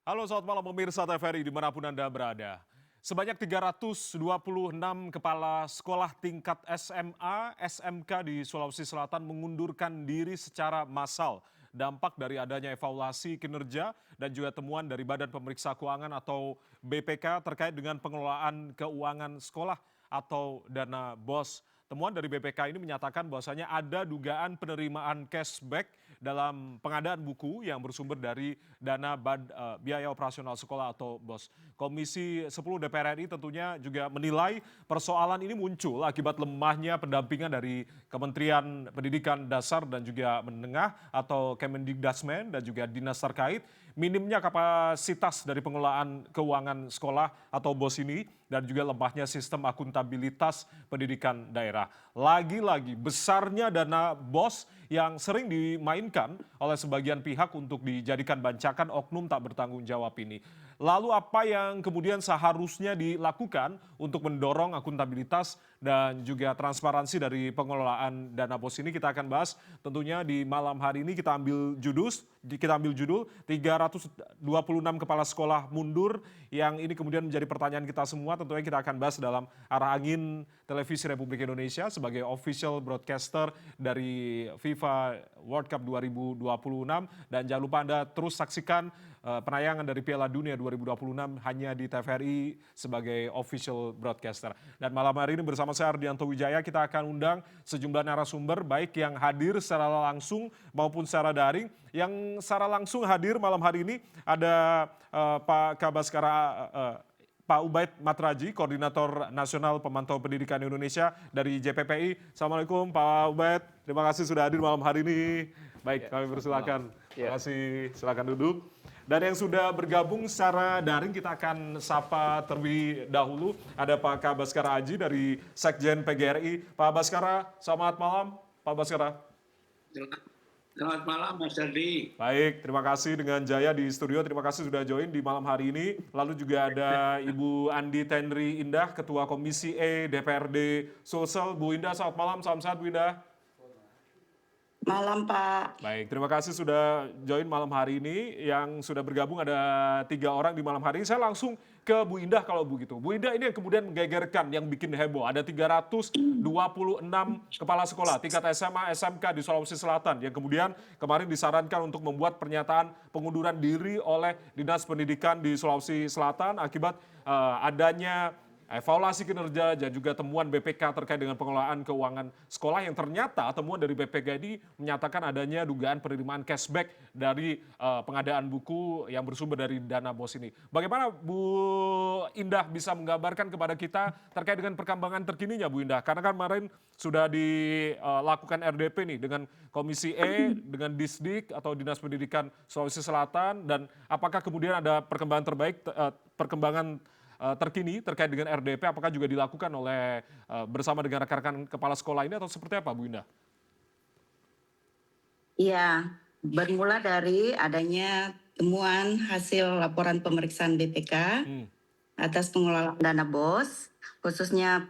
Halo, selamat malam pemirsa TVRI dimanapun Anda berada. Sebanyak 326 kepala sekolah tingkat SMA, SMK di Sulawesi Selatan mengundurkan diri secara massal. Dampak dari adanya evaluasi kinerja dan juga temuan dari Badan Pemeriksa Keuangan atau BPK terkait dengan pengelolaan keuangan sekolah atau dana BOS. Temuan dari BPK ini menyatakan bahwasanya ada dugaan penerimaan cashback dalam pengadaan buku yang bersumber dari biaya operasional sekolah atau BOS. Komisi 10 DPR RI tentunya juga menilai persoalan ini muncul akibat lemahnya pendampingan dari Kementerian Pendidikan Dasar dan juga Menengah atau Kemendikdasmen dan juga dinas terkait, minimnya kapasitas dari pengelolaan keuangan sekolah atau BOS ini dan juga lemahnya sistem akuntabilitas pendidikan daerah. Lagi-lagi besarnya dana BOS yang sering dimainkan oleh sebagian pihak untuk dijadikan bancakan oknum tak bertanggung jawab ini. Lalu apa yang kemudian seharusnya dilakukan untuk mendorong akuntabilitas dan juga transparansi dari pengelolaan dana BOS ini, kita akan bahas tentunya di malam hari ini. Kita ambil judul 326 kepala sekolah mundur, yang ini kemudian menjadi pertanyaan kita semua. Tentunya kita akan bahas dalam arah angin Televisi Republik Indonesia sebagai official broadcaster dari FIFA World Cup 2026, dan jangan lupa Anda terus saksikan penayangan dari Piala Dunia 2026 hanya di TVRI sebagai official broadcaster. Dan malam hari ini bersama saya Ardianto Wijaya, kita akan undang sejumlah narasumber baik yang hadir secara langsung maupun secara daring. Yang secara langsung hadir malam hari ini ada Pak Kabaskara Pak Ubaid Matraji, Koordinator Nasional Pemantau Pendidikan Indonesia dari JPPI. Assalamualaikum Pak Ubaid, terima kasih sudah hadir malam hari ini. Baik, kami persilakan. Terima kasih, silakan duduk. Dan yang sudah bergabung secara daring kita akan sapa terlebih dahulu. Ada Pak Kabaskara Aji dari Sekjen PGRI. Pak Baskara, selamat malam Pak Baskara. Selamat malam Mas Herdi. Baik, terima kasih dengan Jaya di studio. Terima kasih sudah join di malam hari ini. Lalu juga ada Ibu Andi Tenri Indah, Ketua Komisi E DPRD Sulsel. Bu Indah, selamat malam. Salam sehat Bu Indah. Malam Pak. Baik, terima kasih sudah join malam hari ini. Yang sudah bergabung ada 3 orang di malam hari ini. Saya langsung ke Bu Indah kalau begitu. Bu Indah, ini yang kemudian menggegerkan, yang bikin heboh. Ada 326 kepala sekolah tingkat SMA, SMK di Sulawesi Selatan yang kemudian kemarin disarankan untuk membuat pernyataan pengunduran diri oleh Dinas Pendidikan di Sulawesi Selatan akibat adanya evaluasi kinerja dan juga temuan BPK terkait dengan pengelolaan keuangan sekolah, yang ternyata temuan dari BPK ini menyatakan adanya dugaan penerimaan cashback dari pengadaan buku yang bersumber dari dana BOS ini. Bagaimana Bu Indah bisa menggambarkan kepada kita terkait dengan perkembangan terkininya Bu Indah? Karena kan kemarin sudah dilakukan RDP nih dengan Komisi E, dengan Disdik atau Dinas Pendidikan Sulawesi Selatan, dan apakah kemudian ada perkembangan terkini terkait dengan RDP, apakah juga dilakukan oleh bersama dengan rekan-rekan kepala sekolah ini atau seperti apa Bu Indah? Iya, bermula dari adanya temuan hasil laporan pemeriksaan BPK atas pengelolaan dana BOS, khususnya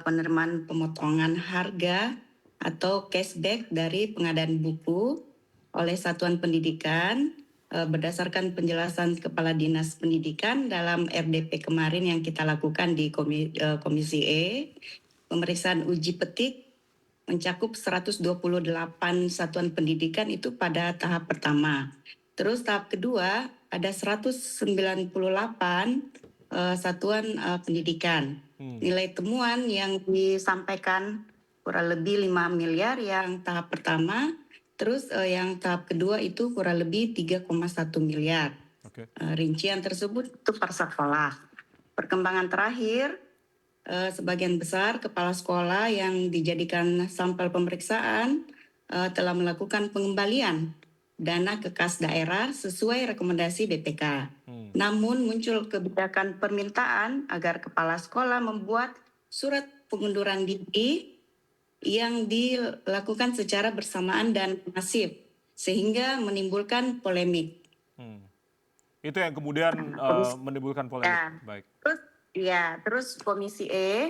penerimaan pemotongan harga atau cashback dari pengadaan buku oleh satuan pendidikan berdasarkan penjelasan Kepala Dinas Pendidikan dalam RDP kemarin yang kita lakukan di Komisi E. Pemeriksaan uji petik mencakup 128 satuan pendidikan itu pada tahap pertama. Terus tahap kedua ada 198 satuan pendidikan. Nilai temuan yang disampaikan kurang lebih 5 miliar yang tahap pertama. Terus yang tahap kedua itu kurang lebih 3,1 miliar. Oke. Rincian tersebut itu per sekolah. Perkembangan terakhir, sebagian besar kepala sekolah yang dijadikan sampel pemeriksaan telah melakukan pengembalian dana ke kas daerah sesuai rekomendasi BPK. Namun muncul kebijakan permintaan agar kepala sekolah membuat surat pengunduran diri yang dilakukan secara bersamaan dan masif, sehingga menimbulkan polemik. Itu yang kemudian menimbulkan polemik. Ya. Baik. Terus Komisi E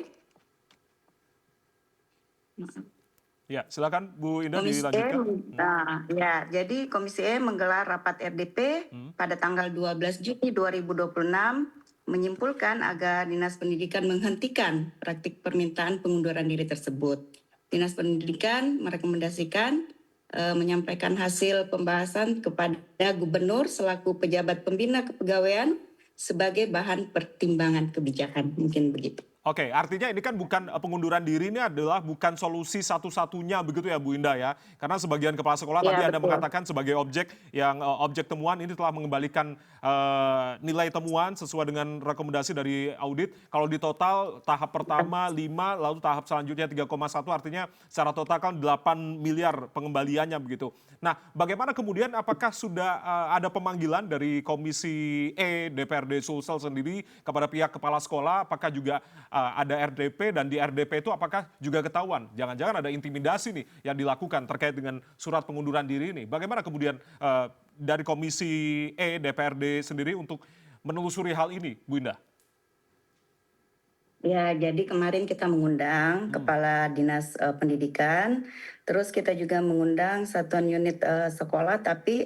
Ya, silakan Bu Indah Komisi E, dilanjutkan. jadi Komisi E menggelar rapat RDP pada tanggal 12 Juni 2026 menyimpulkan agar Dinas Pendidikan menghentikan praktik permintaan pengunduran diri tersebut. Dinas Pendidikan merekomendasikan menyampaikan hasil pembahasan kepada Gubernur selaku pejabat pembina kepegawaian sebagai bahan pertimbangan kebijakan. Mungkin begitu. Oke, artinya ini kan bukan pengunduran diri, ini adalah bukan solusi satu-satunya begitu ya Bu Indah ya. Karena sebagian kepala sekolah Ya, tadi Anda betul. mengatakan sebagai objek yang objek temuan ini telah mengembalikan nilai temuan sesuai dengan rekomendasi dari audit. Kalau di total tahap pertama 5, lalu tahap selanjutnya 3,1, artinya secara total kan 8 miliar pengembaliannya begitu. Nah, bagaimana kemudian apakah sudah ada pemanggilan dari Komisi E DPRD Sulsel sendiri kepada pihak kepala sekolah? Apakah juga ada RDP, dan di RDP itu apakah juga ketahuan jangan-jangan ada intimidasi nih yang dilakukan terkait dengan surat pengunduran diri ini? Bagaimana kemudian dari Komisi E DPRD sendiri untuk menelusuri hal ini, Bu Indah? Ya, jadi kemarin kita mengundang Kepala Dinas Pendidikan, terus kita juga mengundang satuan unit sekolah, tapi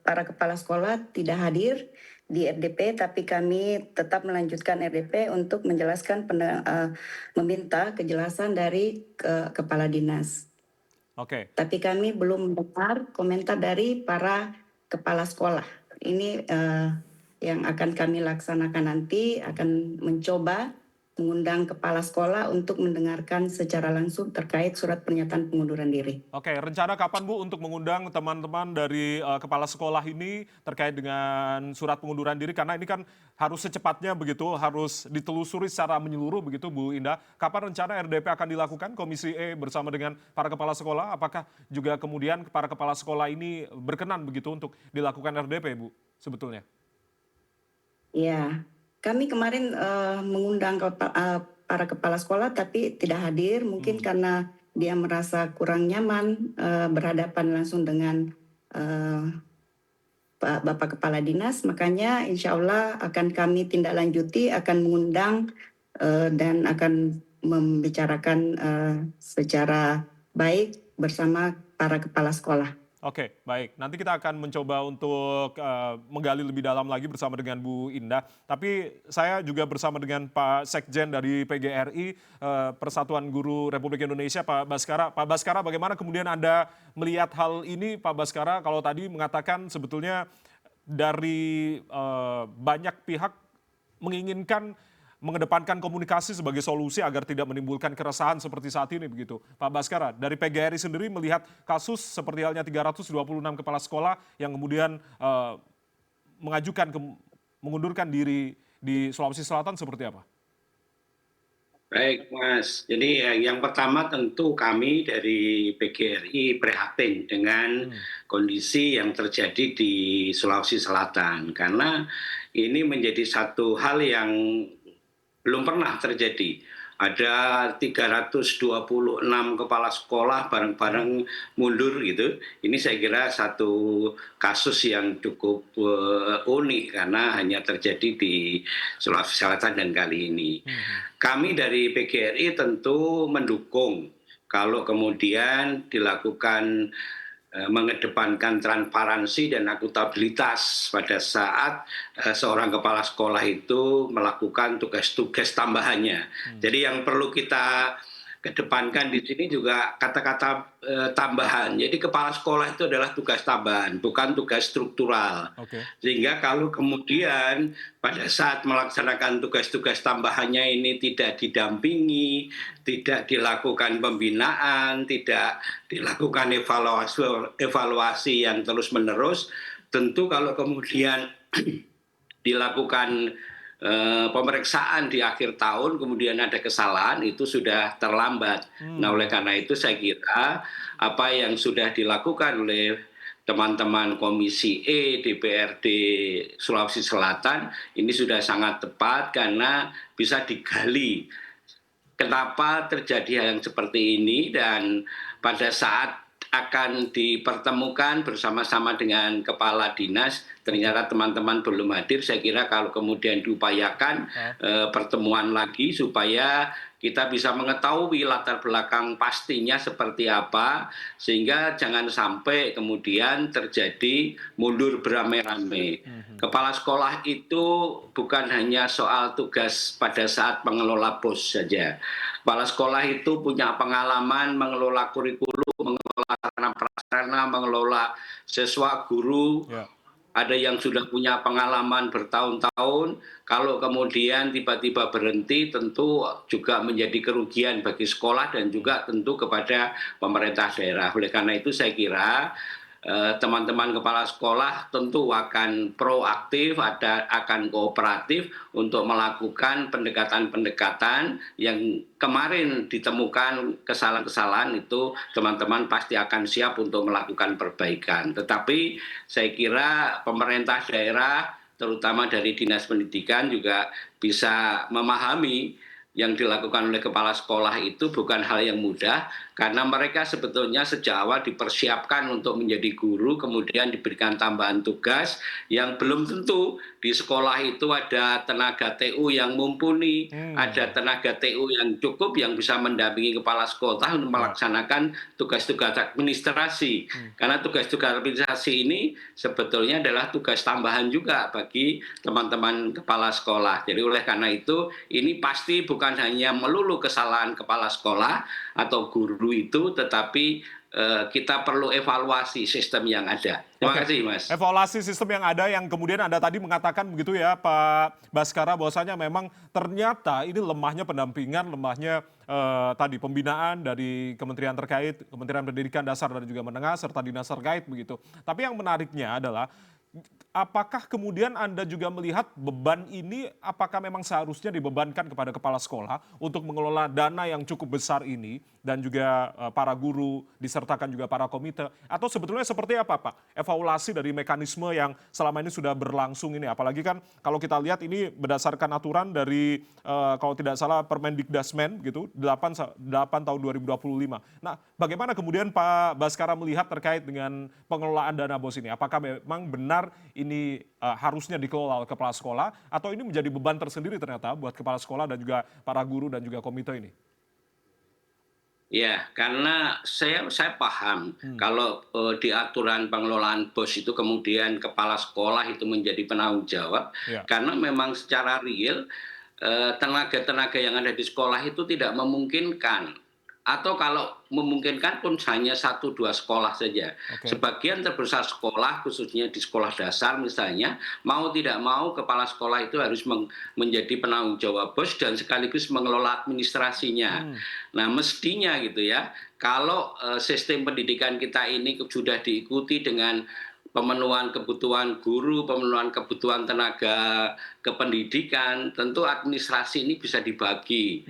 para kepala sekolah tidak hadir di RDP, tapi kami tetap melanjutkan RDP untuk menjelaskan, meminta kejelasan dari Kepala Dinas. Oke. Tapi kami belum mendengar komentar dari para kepala sekolah. Ini yang akan kami laksanakan nanti, akan mencoba mengundang kepala sekolah untuk mendengarkan secara langsung terkait surat pernyataan pengunduran diri. Oke, rencana kapan Bu untuk mengundang teman-teman dari kepala sekolah ini terkait dengan surat pengunduran diri? Karena ini kan harus secepatnya begitu, harus ditelusuri secara menyeluruh begitu Bu Indah. Kapan rencana RDP akan dilakukan Komisi E bersama dengan para kepala sekolah? Apakah juga kemudian para kepala sekolah ini berkenan begitu untuk dilakukan RDP Bu sebetulnya? Ya, kami kemarin mengundang para kepala sekolah tapi tidak hadir, mungkin karena dia merasa kurang nyaman berhadapan langsung dengan Bapak Kepala Dinas, makanya insya Allah akan kami tindak lanjuti, akan mengundang dan akan membicarakan secara baik bersama para kepala sekolah. Oke, baik. Nanti kita akan mencoba untuk menggali lebih dalam lagi bersama dengan Bu Indah. Tapi saya juga bersama dengan Pak Sekjen dari PGRI, Persatuan Guru Republik Indonesia, Pak Baskara. Pak Baskara, bagaimana kemudian Anda melihat hal ini, Pak Baskara? Kalau tadi mengatakan sebetulnya dari banyak pihak menginginkan mengedepankan komunikasi sebagai solusi agar tidak menimbulkan keresahan seperti saat ini begitu. Pak Baskara, dari PGRI sendiri melihat kasus seperti halnya 326 kepala sekolah yang kemudian mengajukan mengundurkan diri di Sulawesi Selatan seperti apa? Baik, Mas. Jadi yang pertama tentu kami dari PGRI prihatin dengan kondisi yang terjadi di Sulawesi Selatan. Karena ini menjadi satu hal yang belum pernah terjadi. Ada 326 kepala sekolah bareng-bareng mundur gitu. Ini saya kira satu kasus yang cukup unik karena hanya terjadi di Sulawesi Selatan dan kali ini. Kami dari PGRI tentu mendukung kalau kemudian dilakukan mengedepankan transparansi dan akuntabilitas pada saat seorang kepala sekolah itu melakukan tugas-tugas tambahannya. Jadi yang perlu kita kedepankan di sini juga kata-kata tambahan. Jadi kepala sekolah itu adalah tugas tambahan, bukan tugas struktural. Sehingga kalau kemudian pada saat melaksanakan tugas-tugas tambahannya ini tidak didampingi, tidak dilakukan pembinaan, tidak dilakukan evaluasi yang terus-menerus, tentu kalau kemudian dilakukan pemeriksaan di akhir tahun kemudian ada kesalahan itu sudah terlambat. Nah, oleh karena itu saya kira apa yang sudah dilakukan oleh teman-teman Komisi E DPRD Sulawesi Selatan ini sudah sangat tepat karena bisa digali kenapa terjadi hal yang seperti ini, dan pada saat akan dipertemukan bersama-sama dengan kepala dinas. Ternyata teman-teman belum hadir. Saya kira kalau kemudian diupayakan pertemuan lagi supaya kita bisa mengetahui latar belakang pastinya seperti apa, sehingga jangan sampai kemudian terjadi mundur beramai-ramai. Kepala sekolah itu bukan hanya soal tugas pada saat mengelola BOS saja. Kepala sekolah itu punya pengalaman mengelola kurikulum, mengelola sarana prasarana, mengelola siswa, guru. Ada yang sudah punya pengalaman bertahun-tahun. Kalau kemudian tiba-tiba berhenti, tentu juga menjadi kerugian bagi sekolah dan juga tentu kepada pemerintah daerah. Oleh karena itu saya kira teman-teman kepala sekolah tentu akan proaktif, akan kooperatif untuk melakukan pendekatan-pendekatan yang kemarin ditemukan kesalahan-kesalahan itu teman-teman pasti akan siap untuk melakukan perbaikan. Tetapi saya kira pemerintah daerah terutama dari Dinas Pendidikan juga bisa memahami yang dilakukan oleh kepala sekolah itu bukan hal yang mudah, karena mereka sebetulnya sejak awal dipersiapkan untuk menjadi guru, kemudian diberikan tambahan tugas yang belum tentu di sekolah itu ada tenaga TU yang mumpuni, ada tenaga TU yang cukup yang bisa mendampingi kepala sekolah untuk melaksanakan tugas-tugas administrasi. Karena tugas-tugas administrasi ini sebetulnya adalah tugas tambahan juga bagi teman-teman kepala sekolah. Jadi oleh karena itu ini pasti bukan hanya melulu kesalahan kepala sekolah atau guru itu, tetapi kita perlu evaluasi sistem yang ada. Terima kasih, Mas. Evaluasi sistem yang ada yang kemudian Anda tadi mengatakan begitu ya, Pak Baskara, bahwasanya memang ternyata ini lemahnya pendampingan, lemahnya tadi pembinaan dari kementerian terkait, Kementerian Pendidikan Dasar dan juga Menengah, serta dinas terkait begitu. Tapi yang menariknya adalah apakah kemudian Anda juga melihat beban ini apakah memang seharusnya dibebankan kepada kepala sekolah untuk mengelola dana yang cukup besar ini dan juga para guru disertakan juga para komite, atau sebetulnya seperti apa Pak evaluasi dari mekanisme yang selama ini sudah berlangsung ini, apalagi kan kalau kita lihat ini berdasarkan aturan dari kalau tidak salah Permendikdasmen gitu 8 tahun 2025. Nah, bagaimana kemudian Pak Baskara melihat terkait dengan pengelolaan dana BOS ini? Apakah memang benar ini harusnya dikelola oleh kepala sekolah atau ini menjadi beban tersendiri ternyata buat kepala sekolah dan juga para guru dan juga komite ini? Ya, karena saya paham kalau di aturan pengelolaan BOS itu kemudian kepala sekolah itu menjadi penanggung jawab, karena memang secara real tenaga-tenaga yang ada di sekolah itu tidak memungkinkan. Atau kalau memungkinkan pun hanya 1-2 sekolah saja. Sebagian terbesar sekolah, khususnya di sekolah dasar misalnya, mau tidak mau kepala sekolah itu harus menjadi penanggung jawab BOS dan sekaligus mengelola administrasinya. Nah, mestinya gitu ya, kalau sistem pendidikan kita ini sudah diikuti dengan pemenuhan kebutuhan guru, pemenuhan kebutuhan tenaga kependidikan, tentu administrasi ini bisa dibagi.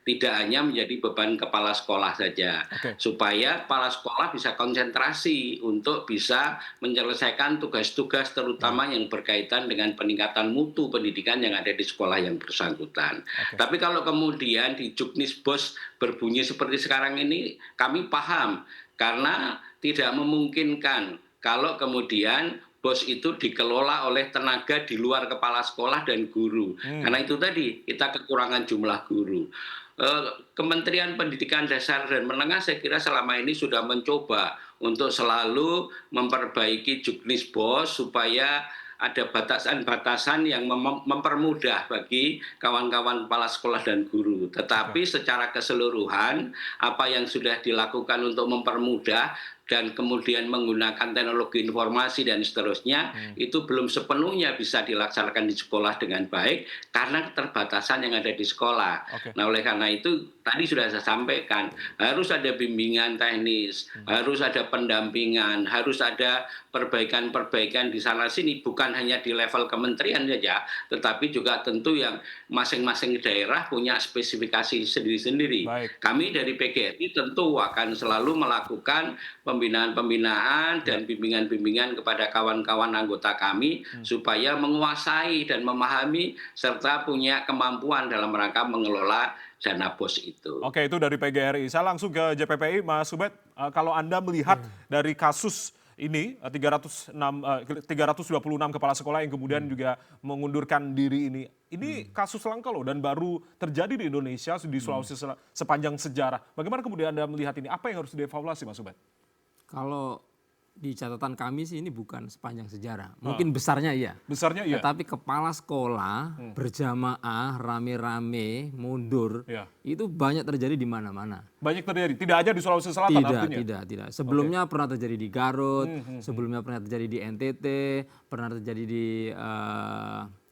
Tidak hanya menjadi beban kepala sekolah saja, supaya kepala sekolah bisa konsentrasi untuk bisa menyelesaikan tugas-tugas terutama yang berkaitan dengan peningkatan mutu pendidikan yang ada di sekolah yang bersangkutan. Tapi kalau kemudian di juknis BOS berbunyi seperti sekarang ini, kami paham karena tidak memungkinkan kalau kemudian BOS itu dikelola oleh tenaga di luar kepala sekolah dan guru. Karena itu tadi kita kekurangan jumlah guru. Kementerian Pendidikan Dasar dan Menengah saya kira selama ini sudah mencoba untuk selalu memperbaiki juknis BOS supaya ada batasan-batasan yang mempermudah bagi kawan-kawan kepala sekolah dan guru. Tetapi secara keseluruhan apa yang sudah dilakukan untuk mempermudah dan kemudian menggunakan teknologi informasi dan seterusnya, itu belum sepenuhnya bisa dilaksanakan di sekolah dengan baik karena keterbatasan yang ada di sekolah. Nah, oleh karena itu tadi sudah saya sampaikan, harus ada bimbingan teknis, harus ada pendampingan, harus ada perbaikan-perbaikan di sana-sini, bukan hanya di level kementerian saja, tetapi juga tentu yang masing-masing daerah punya spesifikasi sendiri-sendiri. Kami dari PGRI tentu akan selalu melakukan pembinaan-pembinaan dan bimbingan-bimbingan kepada kawan-kawan anggota kami supaya menguasai dan memahami serta punya kemampuan dalam rangka mengelola dana BOS itu. Oke, itu dari PGRI. Saya langsung ke JPPI, Mas Ubed. Kalau Anda melihat dari kasus ini 326 kepala sekolah yang kemudian juga mengundurkan diri ini kasus langka loh dan baru terjadi di Indonesia di Sulawesi sepanjang sejarah. Bagaimana kemudian Anda melihat ini? Apa yang harus dievaluasi, Mas Ubed? Kalau di catatan kami sih ini bukan sepanjang sejarah. Mungkin besarnya iya. Besarnya iya. Tetapi kepala sekolah berjamaah rame-rame mundur itu banyak terjadi di mana-mana. Banyak terjadi. Tidak aja di Sulawesi Selatan artinya. Tidak. Sebelumnya pernah terjadi di Garut, sebelumnya pernah terjadi di NTT, pernah terjadi di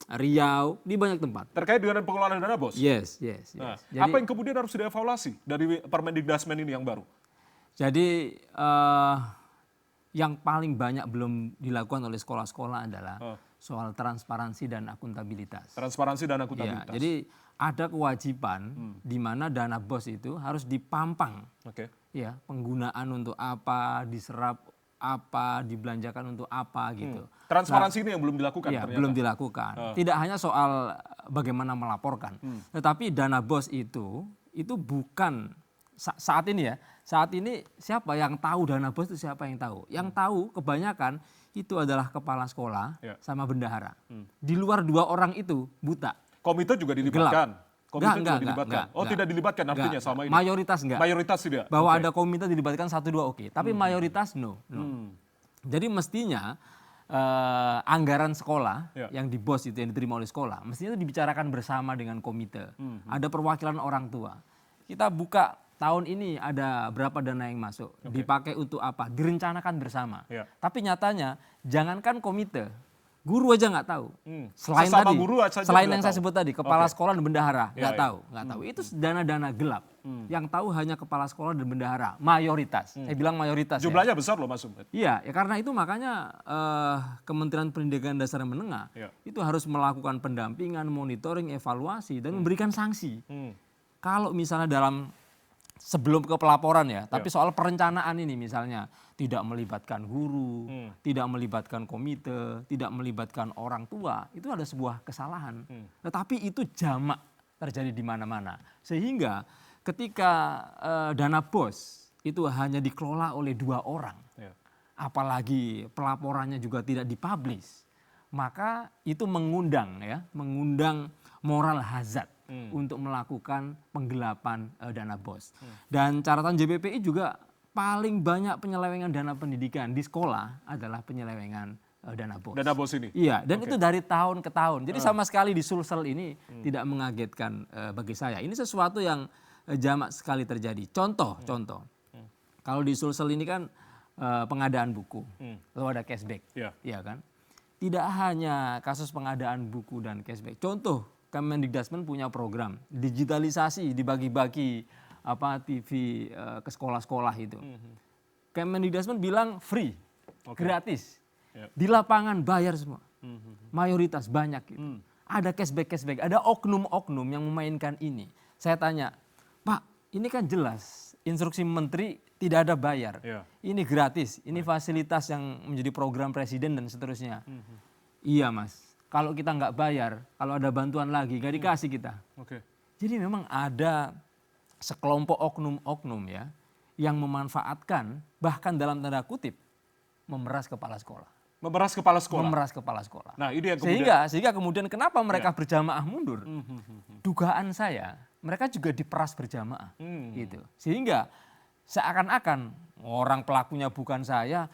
Riau, di banyak tempat. Terkait dengan pengelolaan dana BOS? Yes. Nah, Jadi, apa yang kemudian harus dievaluasi dari Permendikbudmen ini yang baru? Jadi yang paling banyak belum dilakukan oleh sekolah-sekolah adalah soal transparansi dan akuntabilitas. Transparansi dan akuntabilitas. Ya, jadi ada kewajiban di mana dana BOS itu harus dipampang. Ya, penggunaan untuk apa, diserap apa, dibelanjakan untuk apa gitu. Transparansi ini yang belum dilakukan ya, ternyata. belum dilakukan. Tidak hanya soal bagaimana melaporkan, tetapi dana BOS itu bukan saat ini siapa yang tahu dana BOS itu siapa yang tahu? Yang tahu kebanyakan itu adalah kepala sekolah sama bendahara. Di luar dua orang itu buta. Komite juga dilibatkan. Enggak. Tidak dilibatkan artinya sama ini. Mayoritas enggak. Mayoritas tidak. Bahwa ada komite dilibatkan 1-2 oke, tapi mayoritas no. Jadi mestinya anggaran sekolah yang di BOS itu yang diterima oleh sekolah, mestinya itu dibicarakan bersama dengan komite. Ada perwakilan orang tua. Kita buka tahun ini ada berapa dana yang masuk, dipakai untuk apa, direncanakan bersama. Tapi nyatanya jangankan komite, guru aja nggak tahu. Selain Sesama tadi, guru saja selain tidak yang tahu. saya sebut tadi, kepala sekolah dan bendahara nggak tahu. Itu dana-dana gelap. Yang tahu hanya kepala sekolah dan bendahara, mayoritas. Saya bilang mayoritas. Jumlahnya besar loh Mas Ubed. Iya, ya karena itu makanya Kementerian Pendidikan Dasar dan Menengah itu harus melakukan pendampingan, monitoring, evaluasi dan memberikan sanksi. Kalau misalnya sebelum ke pelaporan ya, tapi soal perencanaan ini misalnya tidak melibatkan guru, tidak melibatkan komite, tidak melibatkan orang tua, itu ada sebuah kesalahan. Tetapi itu jamak terjadi di mana-mana. Sehingga ketika dana BOS itu hanya dikelola oleh 2 orang, apalagi pelaporannya juga tidak dipublish, maka itu mengundang moral hazard untuk melakukan penggelapan dana BOS. Dan catatan JPPI juga paling banyak penyelewengan dana pendidikan di sekolah adalah penyelewengan dana BOS. Dana BOS ini? Iya, dan itu dari tahun ke tahun. Jadi sama sekali di Sulsel ini tidak mengagetkan bagi saya. Ini sesuatu yang jamak sekali terjadi. Contoh. Kalau di Sulsel ini kan pengadaan buku, lalu ada cashback, ya kan? Tidak hanya kasus pengadaan buku dan cashback. Contoh, Kemendikbudmen punya program digitalisasi, dibagi-bagi TV ke sekolah-sekolah itu. Kemendikbudmen bilang free, gratis. Di lapangan bayar semua. Mayoritas banyak gitu. Ada cashback, ada oknum-oknum yang memainkan ini. Saya tanya, Pak, ini kan jelas instruksi menteri tidak ada bayar. Ini gratis, ini fasilitas yang menjadi program presiden dan seterusnya. Iya Mas. Kalau kita nggak bayar, kalau ada bantuan lagi nggak dikasih kita. Jadi memang ada sekelompok oknum-oknum ya yang memanfaatkan bahkan dalam tanda kutip memeras kepala sekolah. Memeras kepala sekolah. Memeras kepala sekolah. Nah, ini yang kemudian sehingga kemudian kenapa mereka berjamaah mundur? Dugaan saya mereka juga diperas berjamaah gitu. Sehingga seakan-akan orang pelakunya bukan saya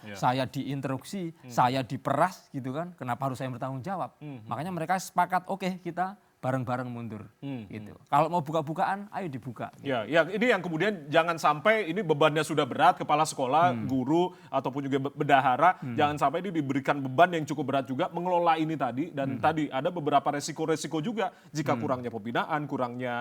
diinstruksi, saya diperas gitu kan, kenapa harus saya bertanggung jawab? Makanya mereka sepakat, oke, kita bareng-bareng mundur gitu. Kalau mau buka-bukaan, ayo dibuka. Gitu. Ya, ini yang kemudian jangan sampai ini bebannya sudah berat, kepala sekolah, guru ataupun juga bendahara, jangan sampai ini diberikan beban yang cukup berat juga mengelola ini tadi dan tadi ada beberapa resiko-resiko juga jika kurangnya pembinaan, kurangnya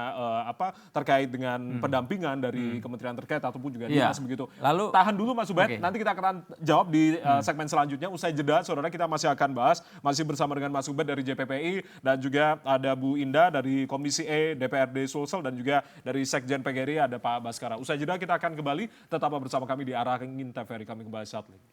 terkait dengan pendampingan dari kementerian terkait ataupun juga dinas begitu. Lalu tahan dulu Mas Ubed, nanti kita akan jawab di segmen selanjutnya. Usai jeda, saudara, kita masih akan bahas masih bersama dengan Mas Ubed dari JPPI dan juga ada Bu Indah dari Komisi E DPRD Sulsel dan juga dari Sekjen PGRI ada Pak Baskara. Usai jeda kita akan kembali, tetaplah bersama kami di Arahing TVRI, kami kembali saat lagi.